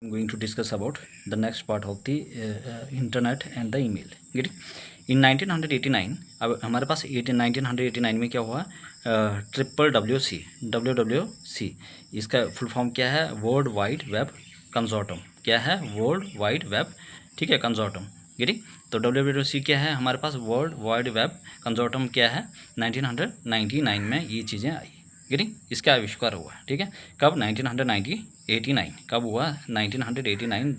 I'm going to discuss about the next part of the internet and the email. Get it? In 1989 अब हमारे पास 1989 में क्या हुआ, triple WWC इसका full form क्या है, वर्ल्ड वाइड वेब कंसोर्टियम। क्या है, वर्ल्ड वाइड वेब, ठीक है, कंसोर्टियम। गेटिंग? तो WWC क्या है हमारे पास, वर्ल्ड वाइड वेब कंसोर्टियम क्या है, 1999 में ये चीज़ें आई। गेटिंग? इसका आविष्कार हुआ, ठीक है, कब, 1989 कब हुआ, 1989।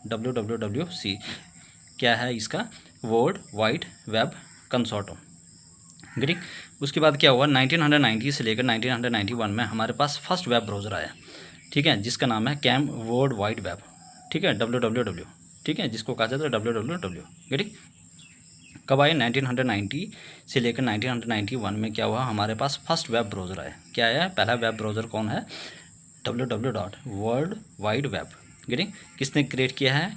WWWC क्या है इसका, world wide web consortium. Greek. उसके बाद क्या हुआ, 1990 से लेकर 1991 में हमारे पास फर्स्ट वेब ब्राउज़र आया, ठीक है, जिसका नाम है कैम वर्ल्ड वाइड वेब, ठीक है, WWW, ठीक है, जिसको कहा जाता है WWW। ग्रीक। कब आए, 1990 से लेकर 1991 में क्या हुआ, हमारे पास फर्स्ट वेब ब्राउज़र आया। क्या आया, पहला वेब ब्राउज़र कौन है, www. World web. गेटिंग? किसने क्रिएट किया है,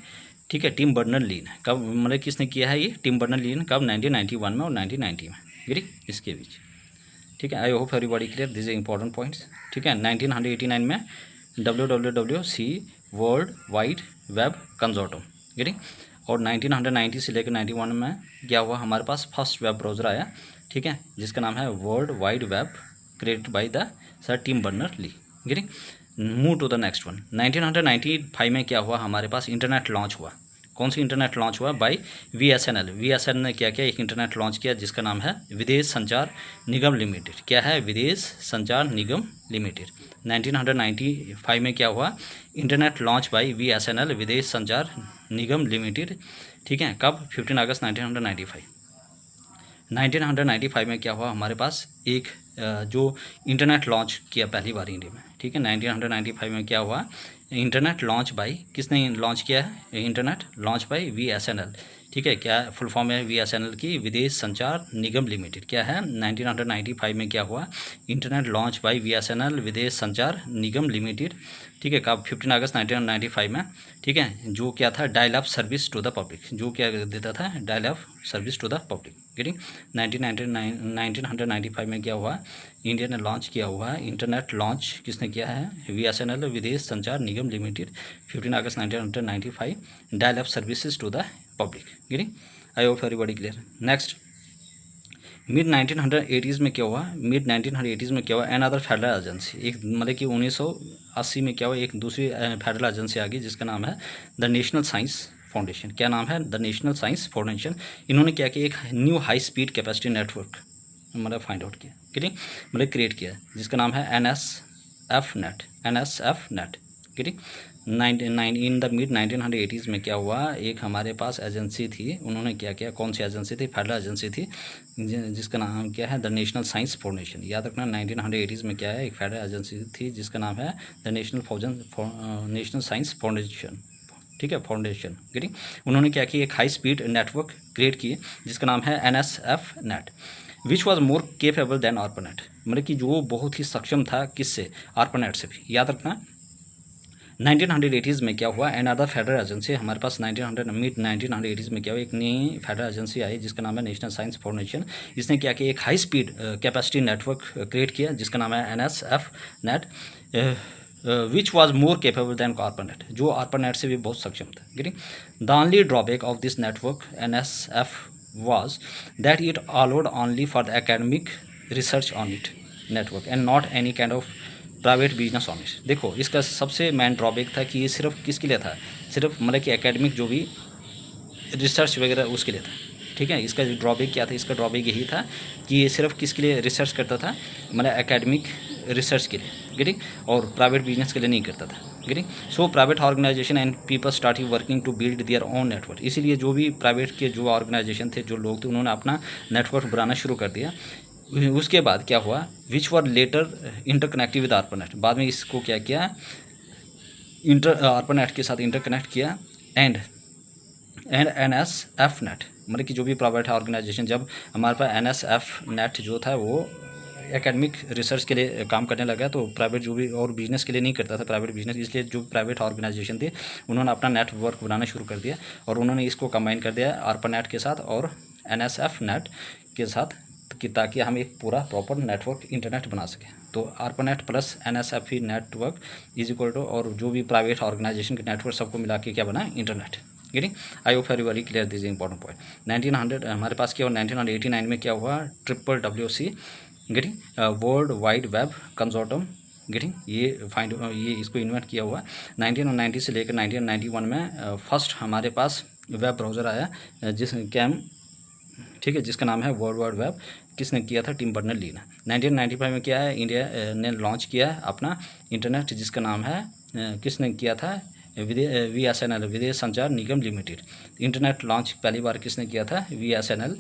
ठीक है, टिम बर्नर-ली। कब, मतलब किसने किया है ये, टिम बर्नर-ली। कब, 1991 में और 1990 में। गेटिंग? इसके बीच, ठीक है। I hope everybody clear, this is important points, ठीक है। 1989 में WWWC world wide web consortium. Getting? और 1990 से लेकर 91 में क्या हुआ, हमारे पास फर्स्ट वेब ब्राउज़र आया, ठीक है, जिसका नाम है world wide web, created by the sir Tim Berners-Lee. Getting? Move to the next one. 1995 में क्या हुआ, हमारे पास इंटरनेट लॉन्च हुआ। कौन सी इंटरनेट लॉन्च हुआ, बाय VSNL। VSNL ने क्या किया, एक इंटरनेट लॉन्च किया जिसका नाम है विदेश संचार निगम लिमिटेड। क्या है, विदेश संचार निगम लिमिटेड। 1995 में क्या हुआ, internet launch by VSNL, Videsh Sanchar Nigam limited, ठीक है, कब, 15 अगस्त 1995। 1995 में क्या हुआ, हमारे पास एक जो इंटरनेट लॉन्च किया पहली बार इंडिया में, ठीक है। 1995 में क्या हुआ, इंटरनेट लॉन्च बाय, किसने लॉन्च किया है, इंटरनेट लॉन्च बाय VSNL, ठीक है। क्या फुल फॉर्म है VSNL की, विदेश संचार निगम लिमिटेड। क्या है, 1995 में क्या हुआ, internet launch by VSNL, Videsh Sanchar Nigam limited, ठीक है, कब, 15 अगस्त 1995 में, ठीक है। जो क्या था, dial up service to the public, जो क्या देता था, dial up service to the public. Getting? 1995 में क्या हुआ, इंडिया ने लॉन्च किया हुआ है इंटरनेट लॉन्च, किसने किया है, VSNL, विदेश संचार निगम लिमिटेड, 15 अगस्त 1995, dial up services to the public. Getting? I hope everybody clear. Next, mid 1980s में क्या हुआ, मिड 1980s में क्या हुआ, अनदर फेडरल एजेंसी, एक मतलब कि 1980 में क्या हुआ, एक दूसरी फेडरल एजेंसी आ गई जिसका नाम है द नेशनल साइंस फाउंडेशन। क्या नाम है, द नेशनल साइंस फाउंडेशन। इन्होंने क्या किया, एक new high speed capacity network मतलब फाइंड आउट किया, ठीक है, मतलब क्रिएट किया, जिसका नाम है NSF नेट, NSF नेट। ठीक है, इन द मिड 1980s में क्या हुआ, एक हमारे पास एजेंसी थी, उन्होंने क्या किया, कौन सी एजेंसी थी, फेडरल एजेंसी थी, जिसका नाम क्या है, द नेशनल साइंस फाउंडेशन। याद रखना, 1980s में क्या है, एक फेडरल एजेंसी थी जिसका नाम है द नेशनल साइंस फाउंडेशन, ठीक है, फाउंडेशन। गेटिंग? उन्होंने क्या किया, एक हाई स्पीड नेटवर्क क्रिएट किए जिसका नाम है NSF net, which was more capable then ARPANET, मतलब कि जो बहुत ही सक्षम था किससे, ARPANET से भी। याद रखना, 1980s में क्या हुआ, अनदर फेडरल एजेंसी हमारे पास मिड 1980s में क्या हुआ, एक नई फेडरल एजेंसी आई जिसका नाम है नेशनल साइंस फाउंडेशन। इसने क्या किया, एक high speed capacity network create किया जिसका नाम है NSF net, which was more capable then ARPANET, जो ARPANET से भी बहुत सक्षम था। Getting? The only drawback of this network NSF was that it allowed only for the academic research on it network and not any kind of private business on it. देखो, इसका सबसे main drawback था कि ये सिर्फ किसके लिए था, सिर्फ मतलब कि एकेडमिक जो भी रिसर्च वगैरह उसके लिए था, ठीक है। इसका ड्रॉबैक क्या था, इसका ड्रॉबैक यही था कि ये सिर्फ किसके लिए रिसर्च करता था, मतलब एकेडमिक रिसर्च के लिए, गेटिंग, और प्राइवेट बिजनेस के लिए नहीं करता था। Getting? So private organization and people start working to build their own network. इसीलिए जो भी प्राइवेट के जो ऑर्गेनाइजेशन थे, जो लोग थे, उन्होंने अपना नेटवर्क बनाना शुरू कर दिया। उसके बाद क्या हुआ, विच वर लेटर इंटरकनेक्टिव विद ARPANET, बाद में इसको क्या किया, ARPANET के साथ इंटरकनेक्ट किया, एंड NSF नेट, मतलब कि जो भी प्राइवेट ऑर्गेनाइजेशन, जब हमारे पास NSF नेट जो था वो एकेडमिक रिसर्च के लिए काम करने लगा, तो प्राइवेट जो भी और बिजनेस के लिए नहीं करता था प्राइवेट बिजनेस, इसलिए जो प्राइवेट ऑर्गेनाइजेशन थे उन्होंने अपना नेटवर्क बनाना शुरू कर दिया और उन्होंने इसको कंबाइन कर दिया ARPANET के साथ और NSF नेट के साथ कि ताकि हम एक पूरा प्रॉपर नेटवर्क इंटरनेट बना सकें। तो ARPANET plus NSFE network is equal to, और जो भी प्राइवेट ऑर्गेनाइजेशन के नेटवर्क सबको मिला के क्या बना, internet. Getting, I hope very clear, this important point. 1900 हमारे पास क्या हुआ, 1989 में क्या हुआ, WWC getting world wide web consortium getting, ये इसको इन्वेंट किया हुआ। 1990 से लेकर 1991 में फर्स्ट हमारे पास वेब ब्राउज़र आया जिस कैम, ठीक है, जिसका नाम है वर्ल्ड वाइड वेब। किसने किया था, टिम बर्नर ली ने। 1995 में क्या है, इंडिया ने लॉन्च किया है अपना इंटरनेट, जिसका नाम है किसने किया था, VSNL, Videsh Sanchar Nigam limited. Internet launch पहली बार किसने किया था, VSNL,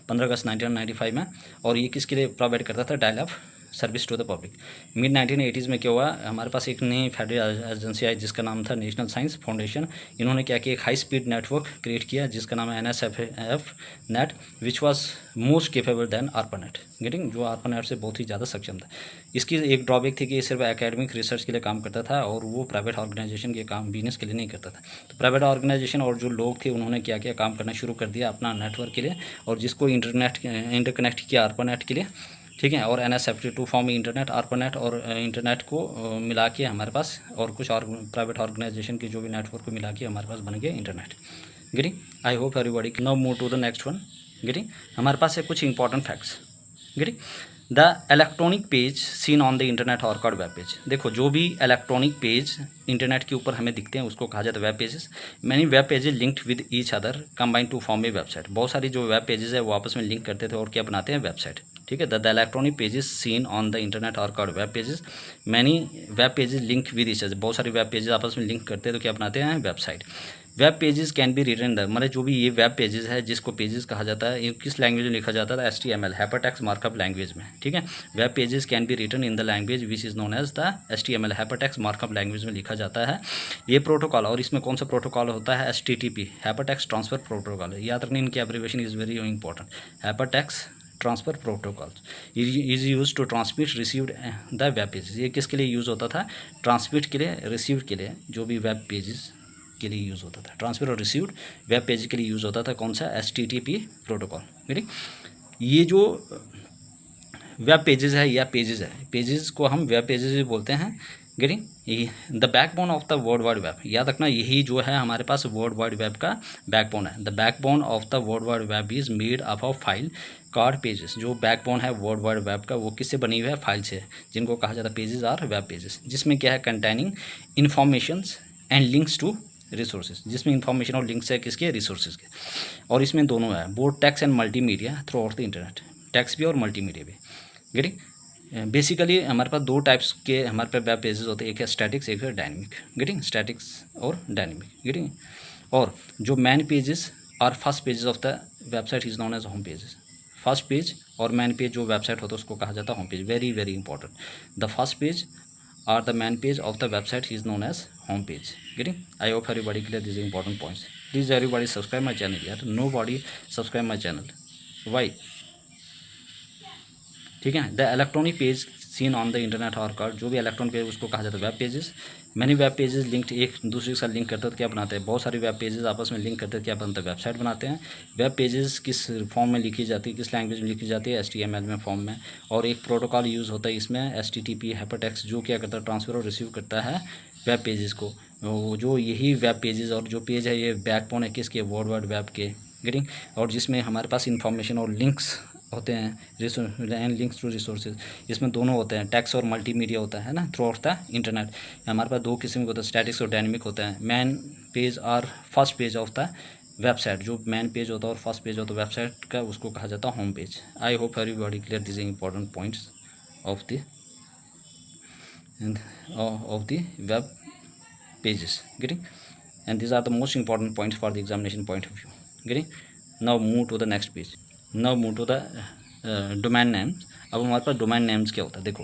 15 अगस्त 1995 में। और ये किसके लिए प्रोवाइड करता था, dial up service to the public. Mid 1980s में क्या हुआ, हमारे पास एक नई फेडरल एजेंसी आई जिसका नाम था नेशनल साइंस फाउंडेशन। इन्होंने क्या किया, एक हाई स्पीड नेटवर्क क्रिएट किया जिसका नाम है NSFF net, which was most capable then ARPANET getting, जो ARPANET से बहुत ही ज़्यादा सक्षम था। इसकी एक ड्रॉबैक थी कि ये सिर्फ एकेडमिक रिसर्च के लिए काम करता था और वो प्राइवेट ऑर्गेनाइजेशन के काम, बिजनेस के लिए नहीं करता था। तो प्राइवेट ऑर्गेनाइजेशन और जो लोग थे उन्होंने क्या किया, काम करना शुरू कर दिया अपना नेटवर्क के लिए, और जिसको इंटरकनेक्ट किया ARPANET के लिए, ठीक है। और NSFT2 फॉर्म में इंटरनेट, ARPANET और इंटरनेट को मिला के हमारे पास, और कुछ और प्राइवेट ऑर्गेनाइजेशन के जो भी नेटवर्क को मिला के हमारे पास बन गया internet. Getting, I hope everybody. Now move to the next one. Getting, हमारे पास है कुछ important facts. Getting, the electronic page seen on the internet और कॉल्ड वेब पेज। देखो, जो भी इलेक्ट्रॉनिक पेज इंटरनेट के ऊपर हमें दिखते हैं उसको कहा जाता है web pages. Many web pages linked with each other combined to form a website. बहुत सारी जो वेब पेजेस है वो आपस में लिंक करते थे और क्या बनाते हैं, वेबसाइट, ठीक है। The electronic pages seen on the internet और called web pages. Many web pages link with each other, बहुत सारे वेब पेजेस आपस में लिंक करते हैं तो क्या बनाते हैं, website. Web pages can be written the, मतलब जो भी ये वेब पेजेस है जिसको पेजेस कहा जाता है, ये किस लैंग्वेज में लिखा जाता है, HTML हाइपरटेक्स्ट मार्कअप लैंग्वेज में, ठीक है। Web pages can be written in the language which is known as the HTML hypertext markup language में लिखा जाता है ये प्रोटोकॉल। और इसमें कौन सा प्रोटोकॉल होता है, HTTP हाइपरटेक्स्ट ट्रांसफर प्रोटोकॉल। याद रखने, इनकी abbreviation is very important. Hypertext transfer protocol is use to transmit received the web pages. ये किसके लिए यूज़ होता था, ट्रांसमिट के लिए, रिसीव के लिए, जो भी वेब पेजेस के लिए यूज़ होता था। ट्रांसफर और रिसीव्ड वेब पेज के लिए यूज़ होता था कौन सा, HTTP प्रोटोकॉल। ठीक, ये जो वेब पेजेस है या पेजेस है, पेजेस को हम वेब पेजेस भी बोलते हैं। Getting, the backbone of the world wide web. याद रखना, यही जो है हमारे पास वर्ल्ड वाइड वेब का बैकबोन है। The backbone of the world wide web is made up of file card pages. जो बैकबोन है वर्ल्ड वाइड वेब का वो किससे बनी हुई है, फाइल से, जिनको कहा जाता है पेजेस और वेब पेजेस। जिसमें क्या है, containing informations and links to resources. जिसमें इंफॉर्मेशन और लिंक्स है किसके, रिसोर्सेज के। और इसमें दोनों है, both text and multimedia throughout the internet. Text भी और मल्टीमीडिया भी। गेटिंग, बेसिकली हमारे पास दो टाइप्स के हमारे पास वेब पेजेस होते हैं, एक है स्टैटिक्स, एक है डायनेमिक। गेटिंग, स्टैटिक्स और डायनेमिक। गेटिंग, और जो मेन पेजेस और first pages of the website is known age home pages. First page और मेन पेज जो वेबसाइट होता है उसको कहा जाता है home page. Very very important. The first page or the main page of the website is known as home page. Getting, I hope everybody clear these important points. Please everybody subscribe my channel यार, nobody subscribe my channel, why? ठीक है। The electronic page seen on the internet are called, जो भी electronic page उसको कहा जाता है web pages. Many web pages linked, एक दूसरे के साथ लिंक करते हैं तो क्या बनाते हैं, बहुत सारे वेब पेजेस आपस में लिंक करते हैं क्या बनता है, वेबसाइट बनाते हैं। वेब पेजेस किस फॉर्म में लिखी जाती है, किस लैंग्वेज में लिखी जाती है, HTML में फॉर्म में। और एक प्रोटोकॉल यूज़ होता है इसमें, HTTP हाइपरटेक्स्ट, जो क्या करता है, ट्रांसफ़र और रिसीव करता है वेब पेजेस को। जो यही वेब पेजेस और जो पेज है ये बैकबोन है किसके, वर्ल्ड वाइड वेब के। गेटिंग, और जिसमें हमारे पास इंफॉर्मेशन और लिंक्स होते हैं, एंड लिंक्स टू रिसोर्सेज। इसमें दोनों होते हैं, टेक्स्ट और मल्टीमीडिया होता है ना, थ्रू आउट द इंटरनेट। हमारे पास दो किस्म के होते हैं, स्टैटिक्स और डायनेमिक होता है। मैन पेज और first page of the website, जो मैन पेज होता है और फर्स्ट पेज होता है वेबसाइट का, उसको कहा जाता है home page. I hope everybody clear this important points of the web pages. Getting, and these are the most important points for the examination point of view. Getting, now move to the next page. Now move to the domain names. अब हमारे पास domain names क्या होता है, देखो,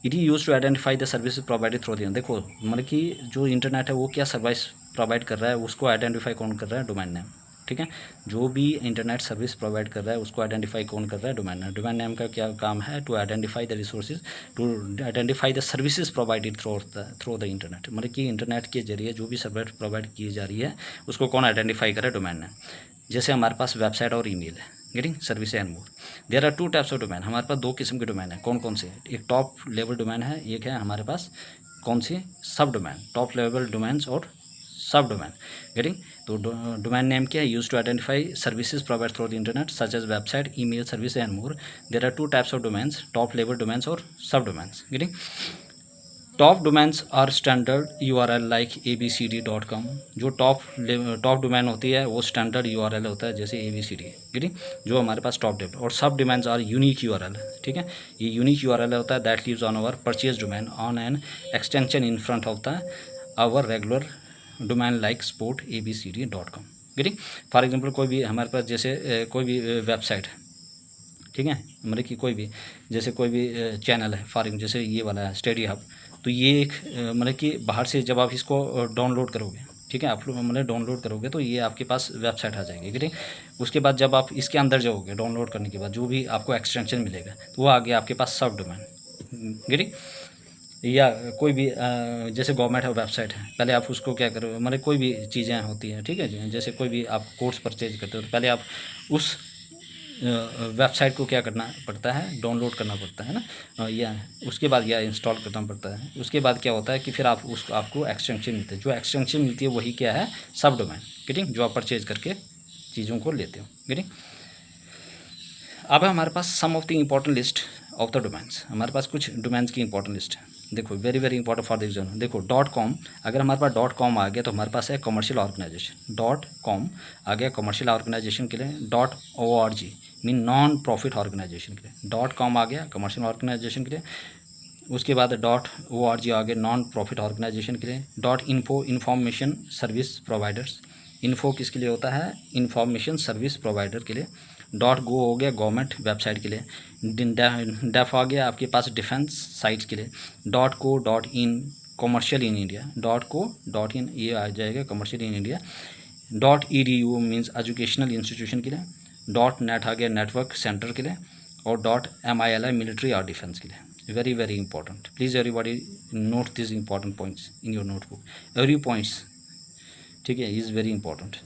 it is use to identify the service provided through the. देखो, मतलब कि जो इंटरनेट है वो क्या सर्विस प्रोवाइड कर रहा है उसको आइडेंटिफाई कौन कर रहा है, डोमेन नेम। ठीक है, जो भी इंटरनेट सर्विस प्रोवाइड कर रहा है उसको आइडेंटिफाई कौन कर रहा है, डोमेन नेम। डोमेन नेम का क्या काम है, to identify the resources, to identify the services provided through the internet. मतलब कि इंटरनेट के जरिए जो भी सर्विस प्रोवाइड की जा रही है उसको कौन आइडेंटिफाई करे, डोमेन नेम। जैसे हमारे पास वेबसाइट और ईमेल है। Getting service and more. There are 2 types of domain, हमारे पास 2 किस्म के डोमेन है। कौन कौन से? एक टॉप लेवल डोमेन है, एक है हमारे पास कौन सी? सब डोमेन। टॉप लेवल डोमेन्स और सब डोमेन। गेटिंग? तो डोमेन नेम क्या है? Use to identify services provide through the internet such as website, email service and more. There are 2 types of domains, top level domains और sub domains. Getting? Top domains are standard URL like abcd.com। जो top domain होती है वो standard URL होता है, जैसे ABCD। ठीक, जो हमारे पास टॉप डोमेन। और sub domains are unique URL। ठीक है, ये यूनिक URL होता है that lives on our purchase domain on an extension in front of the our regular domain like sport abcd.com। ठीक, फॉर एग्जाम्पल कोई भी हमारे पास जैसे कोई भी वेबसाइट, ठीक है, मतलब कि कोई भी जैसे कोई भी चैनल है, फॉर एग्जाम्पल जैसे ये वाला है स्टडी हब, तो ये एक मतलब कि बाहर से जब आप इसको डाउनलोड करोगे, ठीक है, आप मतलब डाउनलोड करोगे तो ये आपके पास वेबसाइट आ जाएगी। ठीक है, उसके बाद जब आप इसके अंदर जाओगे डाउनलोड करने के बाद जो भी आपको एक्सटेंशन मिलेगा तो वो आ गया आपके पास सब डोमेन। ठीक, या कोई भी जैसे गवर्नमेंट है वेबसाइट है, पहले आप उसको क्या करो, मतलब कोई भी चीज़ें होती हैं, ठीक है, जैसे कोई भी आप कोर्स परचेज करते हो तो पहले आप उस वेबसाइट को क्या करना पड़ता है? डाउनलोड करना पड़ता है ना, या उसके बाद या इंस्टॉल करना पड़ता है। उसके बाद क्या होता है कि फिर आप उसको आपको एक्सटेंशन मिलते हैं, जो एक्सटेंशन मिलती है वही क्या है? सब डोमेन। ठीक, जो आप परचेज करके चीज़ों को लेते हो। ठीक, अब हमारे पास some of the important list of the domains, हमारे पास कुछ डोमेन्स की इंपॉर्टेंट लिस्ट है। देखो very very important for the exam. देखो .com, अगर हमारे पास .com आ गया तो हमारे पास है कमर्शियल ऑर्गेनाइजेशन। .com आ गया कमर्शियल ऑर्गेनाइजेशन के लिए। .org mean non profit organisation के लिए। .com आ गया कमर्शियल ऑर्गेनाइजेशन के लिए। उसके बाद .org आ गया नॉन प्रॉफिट ऑर्गेनाइजेशन के लिए। .info information service providers. Info किसके लिए होता है? इंफॉर्मेशन सर्विस प्रोवाइडर के लिए। .go हो गया गवर्नमेंट वेबसाइट के लिए। डेफ आ गया आपके पास डिफेंस साइट्स के लिए। .co.in commercial in India. .co.in ये आ जाएगा commercial in India. .edu means educational institution के लिए। .net आ गया नेटवर्क सेंटर के लिए। और .mili मिलिट्री और डिफेंस के लिए। Very very important, please everybody note this important points in your notebook, every points, ठीक है, is very important.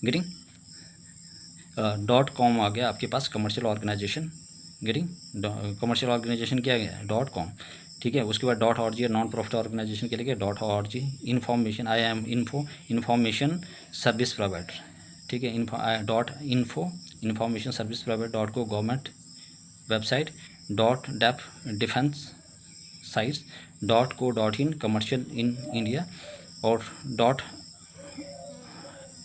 Getting? .com आ गया आपके पास commercial organisation. Getting? Commercial organisation क्या है? .com। ठीक है, उसके बाद .org नॉन प्रॉफिट ऑर्गेनाइजेशन के लिए .org information IIMinfo information service provider. ठीक है, .info information service provider. .co government website. .def defence sites. .co.in commercial in India. और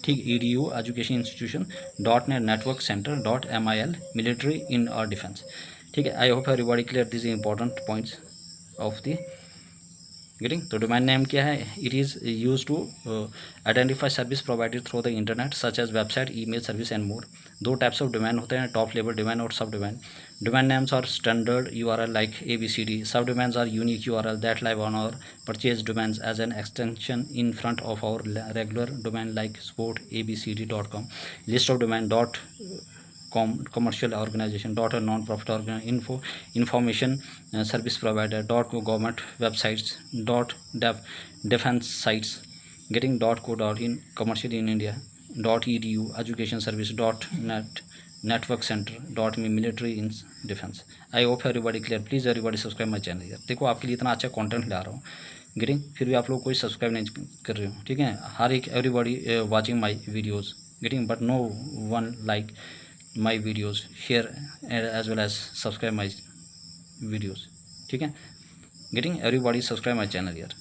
ठीक EDU education institution. .net network centre. .mil military in और defence. ठीक है, I hope everybody clear this important points of the getting. तो domain name क्या है? It is use to identify service provided through the internet such as website, email service and more. 2 types of domain होते हैं, top level domain और sub domain. Domain names are standard URL like ABCD. Subdomains are unique URL that live on our purchase domains as an extension in front of our regular domain like sport abcd.com. List of domain commercial organization, a non-profit organization, information service provider, government websites, defense sites. Getting .co.in commercial in India, .edu education service, .net network centre, .me military in defence. I hope everybody clear, please everybody subscribe my channel. यार देखो आपके लिए इतना अच्छा content ला रहा हूँ getting, फिर भी आप लोग कोई सब्सक्राइब नहीं कर रहे हो। ठीक है, हर एक everybody watching my videos getting, but no one like my videos share as well as subscribe my videos. ठीक है, getting everybody subscribe my channel यार।